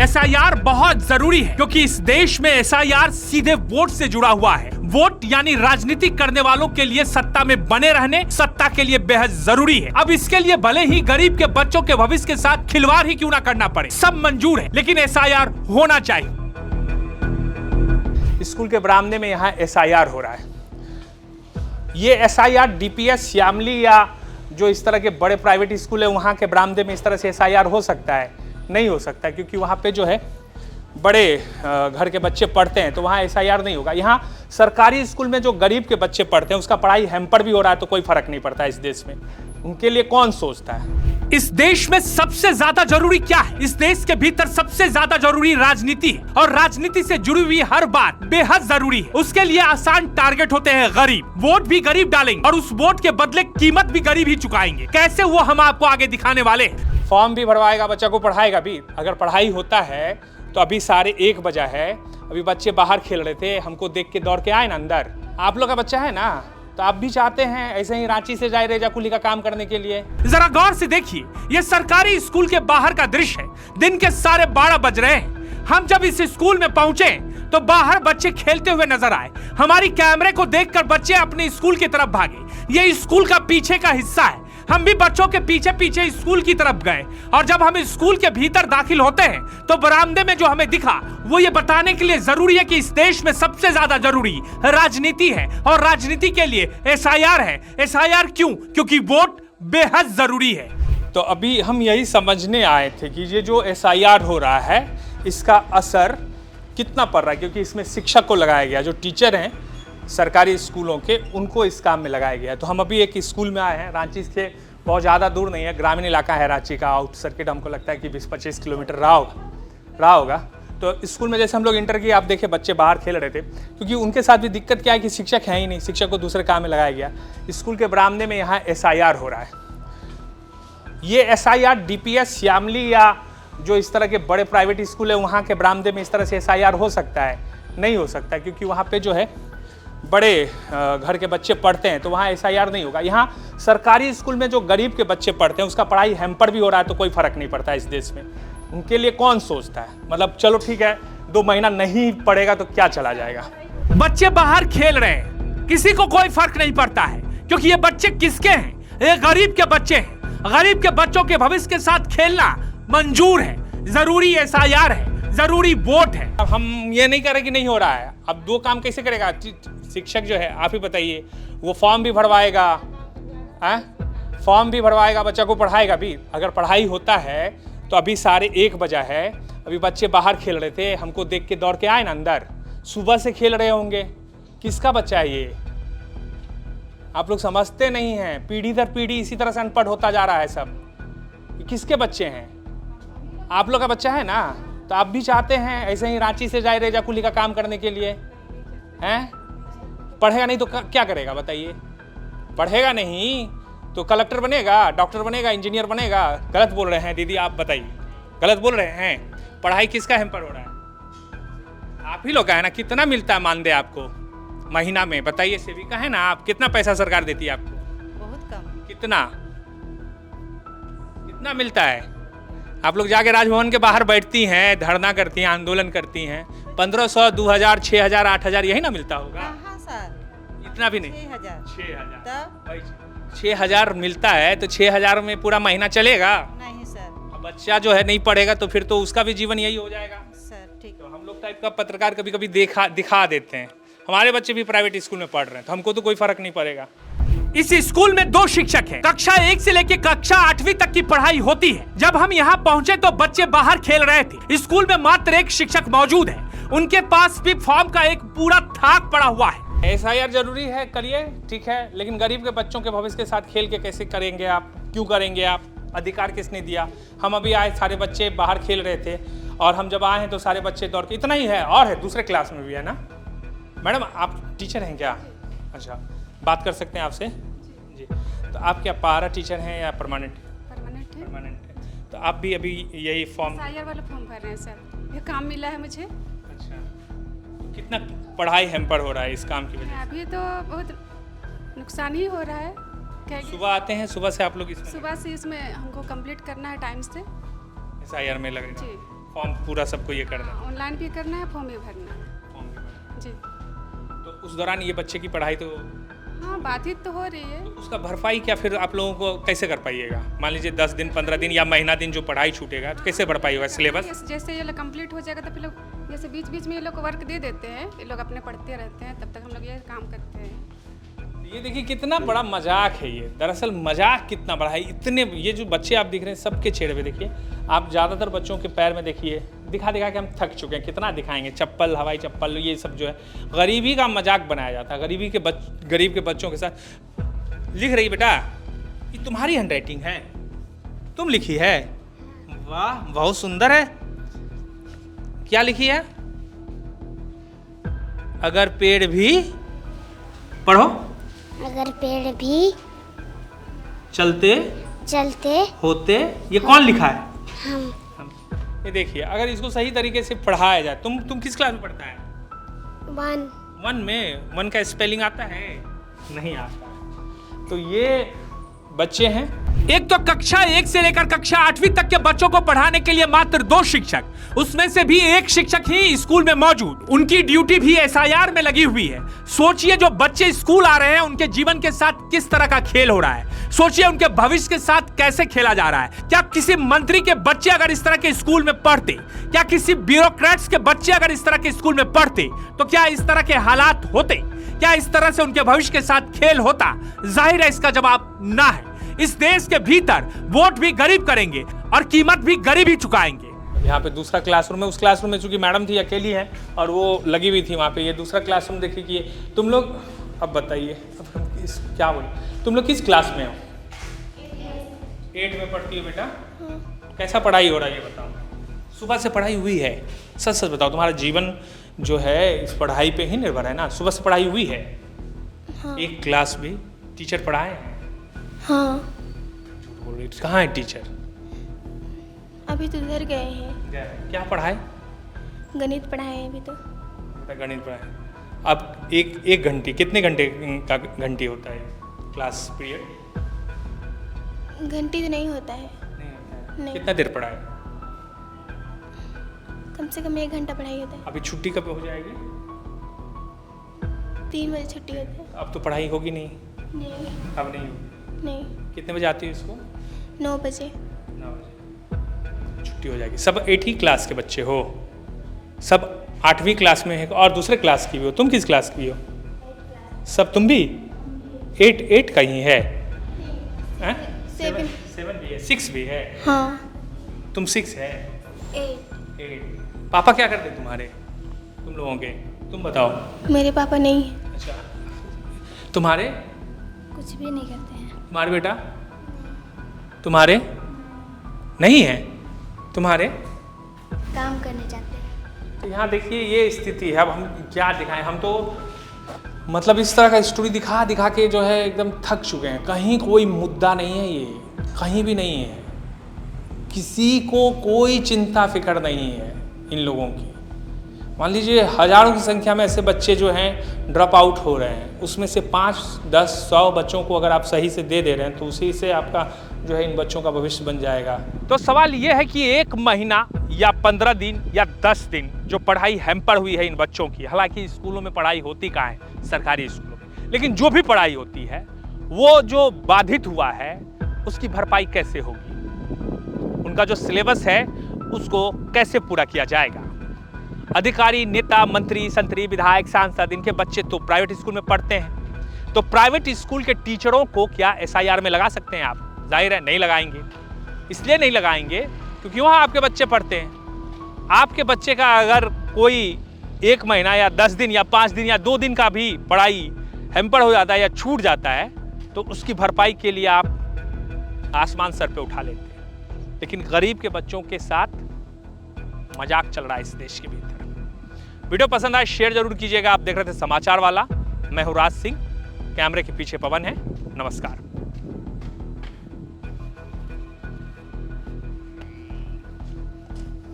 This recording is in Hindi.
एसआईआर बहुत जरूरी है क्योंकि इस देश में एसआईआर सीधे वोट से जुड़ा हुआ है। वोट यानी राजनीति करने वालों के लिए सत्ता में बने रहने, सत्ता के लिए बेहद जरूरी है। अब इसके लिए भले ही गरीब के बच्चों के भविष्य के साथ खिलवाड़ ही क्यों ना करना पड़े, सब मंजूर है, लेकिन एसआईआर होना चाहिए। स्कूल के बरामदे में यहाँ एसआईआर हो रहा है। ये एसआईआर डीपीएस, श्यामली या जो इस तरह के बड़े प्राइवेट स्कूल है वहाँ के बरामदे में इस तरह से एसआईआर हो सकता है? नहीं हो सकता है, क्योंकि वहाँ पे जो है बड़े घर के बच्चे पढ़ते हैं, तो वहाँ एसआईआर नहीं होगा। यहाँ सरकारी स्कूल में जो गरीब के बच्चे पढ़ते हैं उसका पढ़ाई हैम्पर भी हो रहा है, तो कोई फर्क नहीं पड़ता इस देश में। उनके लिए कौन सोचता है? इस देश में सबसे ज्यादा जरूरी क्या है? इस देश के भीतर सबसे ज्यादा जरूरी राजनीति है, और राजनीति से जुड़ी हुई हर बात बेहद जरूरी है। उसके लिए आसान टारगेट होते हैं गरीब। वोट भी गरीब डालेंगे और उस वोट के बदले कीमत भी गरीब ही चुकाएंगे। कैसे, वो हम आपको आगे दिखाने वाले हैं। फॉर्म भी भरवाएगा, बच्चा को पढ़ाएगा भी। अगर पढ़ाई होता है तो अभी साढ़े 1 बजा है, अभी बच्चे बाहर खेल रहे थे, हमको देख के दौड़ के आए ना अंदर। आप लोग का बच्चा है ना, तो आप भी चाहते हैं ऐसे ही रांची से जाए रेजा कुली का काम करने के लिए? जरा गौर से देखिए, ये सरकारी स्कूल के बाहर का दृश्य है। दिन के 12:30 बज रहे हैं। हम जब इस स्कूल में पहुंचे तो बाहर बच्चे खेलते हुए नजर आए। हमारी कैमरे को देखकर बच्चे अपने स्कूल की तरफ भागे। ये स्कूल का पीछे का हिस्सा है। हम भी बच्चों के पीछे पीछे स्कूल की तरफ गए, और जब हम स्कूल के भीतर दाखिल होते हैं तो बरामदे में जो हमें दिखा वो ये बताने के लिए जरूरी है कि इस देश में सबसे ज्यादा जरूरी राजनीति है, और राजनीति के लिए एसआईआर है। एसआईआर क्यों? क्योंकि वोट बेहद जरूरी है। तो अभी हम यही समझने आए थे कि ये जो एसआईआर हो रहा है इसका असर कितना पड़ रहा है, क्योंकि इसमें शिक्षक को लगाया गया, जो टीचर हैं सरकारी स्कूलों के, उनको इस काम में लगाया गया है। तो हम अभी एक स्कूल में आए हैं, रांची से बहुत ज़्यादा दूर नहीं है, ग्रामीण इलाका है रांची का। आउट सर्किट हमको लगता है कि 20-25 किलोमीटर रहा होगा। तो स्कूल में जैसे हम लोग इंटर किए, आप देखे बच्चे बाहर खेल रहे थे, क्योंकि उनके साथ भी दिक्कत क्या है कि शिक्षक है ही नहीं, शिक्षक को दूसरे काम में लगाया गया। स्कूल के बरामदे में यहाँ एसआईआर हो रहा है। ये एसआईआर डीपीएस, श्यामली या जो इस तरह के बड़े प्राइवेट स्कूल है वहाँ के बरामदे में इस तरह से एसआईआर हो सकता है? नहीं हो सकता है, क्योंकि वहाँ पे जो है बड़े घर के बच्चे पढ़ते हैं, तो वहाँ एसआईआर नहीं होगा। यहाँ सरकारी स्कूल में जो गरीब के बच्चे पढ़ते हैं उसका पढ़ाई हैम्पर भी हो रहा है, तो कोई फर्क नहीं पड़ता इस देश में। उनके लिए कौन सोचता है? मतलब चलो ठीक है, 2 महीना नहीं पढ़ेगा तो क्या चला जाएगा। बच्चे बाहर खेल रहे हैं, किसी को कोई फर्क नहीं पड़ता है, क्योंकि ये बच्चे किसके हैं? ये गरीब के बच्चे हैं। गरीब के बच्चों के भविष्य के साथ खेलना मंजूर है, जरूरी एसआईआर है, जरूरी वोट है। अब हम ये नहीं कह रहे कि नहीं हो रहा है। अब 2 काम कैसे करेगा शिक्षक जो है? आप ही बताइए। वो फॉर्म भी भरवाएगा, फॉर्म भी भरवाएगा, बच्चा को पढ़ाएगा भी। अगर पढ़ाई होता है तो अभी साढ़े 1 बजा है, अभी बच्चे बाहर खेल रहे थे, हमको देख के दौड़ के आए ना अंदर। सुबह से खेल रहे होंगे। किसका बच्चा है ये? आप लोग समझते नहीं हैं। पीढ़ी दर पीढ़ी इसी तरह से अनपढ़ होता जा रहा है सब। किसके बच्चे हैं? आप लोग का बच्चा है ना, तो आप भी चाहते हैं ऐसे ही रांची से जाए रेजा कुली का काम करने के लिए? हैं? पढ़ेगा नहीं तो क्या करेगा बताइए? पढ़ेगा नहीं तो कलेक्टर बनेगा, डॉक्टर बनेगा, इंजीनियर बनेगा। गलत बोल रहे हैं दीदी, आप बताइए। गलत बोल रहे हैं? पढ़ाई किसका हैम्पर हो रहा है? आप ही लोग का है ना। कितना मिलता है मानदेय आपको महीना में? बताइए, सेविका है ना आप, कितना पैसा सरकार देती है आपको? बहुत कम। कितना मिलता है? आप लोग जाके राजभवन के बाहर बैठती हैं, धरना करती हैं, आंदोलन करती हैं, 1500, 2000, 6000, 8000 यही ना मिलता होगा? हाँ सर, इतना भी नहीं। 6000। 6000 मिलता है तो 6000 में पूरा महीना चलेगा? नहीं सर। अब बच्चा जो है नहीं पढ़ेगा तो फिर तो उसका भी जीवन यही हो जाएगा सर। ठीक। तो हम लोग टाइप का पत्रकार कभी कभी दिखा देते हैं। हमारे बच्चे भी प्राइवेट स्कूल में पढ़ रहे हैं, तो हमको तो कोई फर्क नहीं पड़ेगा। इस स्कूल में 2 शिक्षक हैं। कक्षा 1 से लेकर कक्षा 8वीं तक की पढ़ाई होती है। जब हम यहाँ पहुँचे तो बच्चे बाहर खेल रहे थे। स्कूल में मात्र 1 शिक्षक मौजूद है। उनके पास भी फॉर्म का एक पूरा थाक पड़ा हुआ है। एसआईआर जरूरी है, करिए, ठीक है, लेकिन गरीब के बच्चों के भविष्य के साथ खेल के कैसे करेंगे आप? क्यों करेंगे आप? अधिकार किसने दिया? हम अभी आए, सारे बच्चे बाहर खेल रहे थे, और हम जब आए हैं तो सारे बच्चे दौड़ के, इतना ही है, और है दूसरे क्लास में भी है ना। मैडम आप टीचर हैं क्या? अच्छा, बात कर सकते हैं आपसे? जी। तो आप क्या पारा टीचर हैं या परमानेंट? परमानेंट है। तो आप भी अभी यही फॉर्म एसआईआर वाला फॉर्म भर रहे हैं सर। ये काम मिला है मुझे। अच्छा, तो कितना पढ़ाई हैम्पर हो रहा है इस काम की वजह से? अभी तो बहुत नुकसान ही हो रहा है। क्या सुबह आते हैं, सुबह से आप लोग इसमें? सुबह से इसमें हमको कंप्लीट करना है टाइम से। एसआईआर में लग रहा जी। है। फॉर्म पूरा सबको ये करना है? ऑनलाइन भी करना है, फॉर्म भी भरना है। फॉर्म भी भरना जी। है। तो उस दौरान ये बच्चे की पढ़ाई तो हाँ, बाधित तो हो रही है। उसका भरपाई क्या फिर आप लोगों को कैसे कर पाइएगा? मान लीजिए 10 दिन 15 दिन या महीना दिन जो पढ़ाई छूटेगा तो कैसे भरपाई होगा? सिलेबस जैसे ये लोग कंप्लीट हो जाएगा तो फिर लोग जैसे बीच बीच में ये लोग को वर्क दे देते हैं, ये लोग अपने पढ़ते रहते हैं, तब तक हम लोग ये काम करते हैं। ये देखिए कितना बड़ा मजाक है ये। दरअसल मजाक कितना बड़ा है। इतने ये जो बच्चे आप दिख रहे हैं सबके चेहरे पे देखिए, आप ज़्यादातर बच्चों के पैर में देखिए, दिखा दिखा के हम थक चुके हैं। कितना दिखाएंगे? चप्पल, हवाई चप्पल, ये सब जो है गरीबी का मजाक बनाया जाता है। गरीब के बच्चों के साथ। लिख रही बेटा, ये तुम्हारी हैंडराइटिंग है, तुम लिखी है? वाह, बहुत सुंदर है। क्या लिखी है? अगर पेड़ भी, पढ़ो, अगर पेड़ भी चलते चलते होते। ये कौन लिखा है? हम ये देखिए, अगर इसको सही तरीके से पढ़ाया जाए। तुम किस क्लास में पढ़ता है? वन में। वन का स्पेलिंग आता है? नहीं आता। तो ये बच्चे हैं। एक तो कक्षा 1 से लेकर कक्षा 8वीं तक के बच्चों को पढ़ाने के लिए मात्र 2 शिक्षक, उसमें से भी एक शिक्षक ही स्कूल में मौजूद। उनकी ड्यूटी भी एसआईआर में लगी हुई है। सोचिए जो बच्चे स्कूल आ रहे हैं उनके जीवन के साथ किस तरह का खेल हो रहा है। सोचिए उनके भविष्य के साथ कैसे खेला जा रहा है। क्या किसी मंत्री के बच्चे अगर इस तरह के स्कूल में पढ़ते, क्या किसी ब्यूरोक्रेट्स के बच्चे अगर इस तरह के स्कूल में पढ़ते, तो क्या इस तरह के हालात होते? क्या इस तरह से उनके भविष्य के साथ खेल होता? जाहिर है इसका जवाब ना है। इस देश के भीतर वोट भी गरीब करेंगे और कीमत भी गरीब ही चुकाएंगे। यहाँ पे दूसरा क्लासरूम है। उस क्लासरूम में चूंकि मैडम थी, अकेली है और वो लगी हुई थी वहाँ पे। ये दूसरा क्लासरूम देखिए कि तुम लोग, अब बताइए, अब हम क्या बोले, तुम लोग किस क्लास में हो? 8 में पढ़ती हो बेटा? कैसा पढ़ाई हो रहा है ये बताओ। सुबह से पढ़ाई हुई है? सच सच बताओ, तुम्हारा जीवन जो है इस पढ़ाई पे ही निर्भर है ना? सुबह से पढ़ाई हुई है? हाँ। एक क्लास भी टीचर पढ़ाए? हाँ। झूठ बोल रही, कहाँ है टीचर? अभी तो उधर गए हैं। क्या पढ़ाए? गणित पढ़ाए अभी तो। गणित पढ़ाए। अब एक घंटे, कितने घंटे का घंटी होता है क्लास पीरियड? घंटी तो नहीं होता है। नहीं होता है। नहीं। कितना देर पढ़ाए? कम से कम 1 घंटा पढ़ाई होता है। अभी छुट्टी कब हो जाएगी? 3 बजे छुट्टी होती है। अब तो पढ़ाई होगी नहीं? नहीं। अब नहीं होगी। नहीं। कितने बजे आती है इसको? 9 बजे। 9 बजे छुट्टी हो जाएगी। सब 8 ही क्लास के बच्चे हो? सब 8वीं क्लास में है और दूसरे क्लास की भी हो? तुम किस क्लास की हो? सब तुम भी 8 का ही है? 7 भी है, 6 भी है? हाँ। तुम 6 है? 8। पापा क्या करते तुम्हारे, तुम लोगों के? तुम बताओ। मेरे पापा नहीं। अच्छा, तुम्हारे? कुछ भी नहीं करते हैं। तुम्हारे बेटा? तुम्हारे नहीं है? तुम्हारे काम करने जाते हैं। तो यहाँ देखिए ये स्थिति है। अब हम क्या दिखाएं? हम तो मतलब इस तरह का स्टोरी दिखा दिखा के जो है एकदम थक चुके हैं। कहीं कोई मुद्दा नहीं है, ये कहीं भी नहीं है। किसी को कोई चिंता फिक्र नहीं है इन लोगों की। मान लीजिए हजारों की संख्या में ऐसे बच्चे जो हैं ड्रॉप आउट हो रहे हैं, उसमें से 5, 10, 100 बच्चों को अगर आप सही से दे रहे हैं तो उसी से आपका जो है इन बच्चों का भविष्य बन जाएगा। तो सवाल ये है कि 1 महीना या 15 दिन या 10 दिन जो पढ़ाई हैम्पर हुई है इन बच्चों की, हालांकि स्कूलों में पढ़ाई होती कहाँ है, सरकारी स्कूलों में, लेकिन जो भी पढ़ाई होती है वो जो बाधित हुआ है उसकी भरपाई कैसे होगी? उनका जो सिलेबस है उसको कैसे पूरा किया जाएगा? अधिकारी, नेता, मंत्री, संतरी, विधायक, सांसद, इनके बच्चे तो प्राइवेट स्कूल में पढ़ते हैं। तो प्राइवेट स्कूल के टीचरों को क्या एसआईआर में लगा सकते हैं आप? जाहिर है नहीं लगाएंगे। इसलिए नहीं लगाएंगे क्योंकि वहाँ आपके बच्चे पढ़ते हैं। आपके बच्चे का अगर कोई 1 महीना या 10 दिन या 5 दिन या 2 दिन का भी पढ़ाई हैम्पर हो जाता है या छूट जाता है तो उसकी भरपाई के लिए आप आसमान सर पे उठा लेते हैं। लेकिन गरीब के बच्चों के साथ मजाक चल रहा है इस देश के भीतर। वीडियो पसंद आए शेयर जरूर कीजिएगा। आप देख रहे थे समाचार वाला। मैं हूं राज सिंह, कैमरे के पीछे पवन है। नमस्कार।